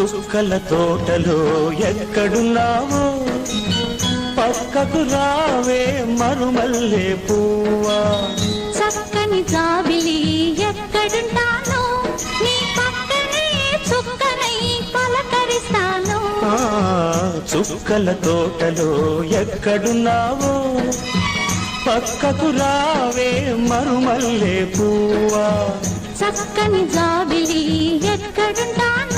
చుక్కల తోటలో ఎక్కడున్నావో పక్కకు రావే మరుమల్లె పువ్వా. చక్కని జాబిలి ఎక్కడుంటానో నీ పక్కనే చుక్కనై పలకరిస్తాను. చుక్కల తోటలో ఎక్కడున్నావో పక్కకు రావే మరుమల్లె పువ్వా. చక్కని జాబిలి ఎక్కడుంటానో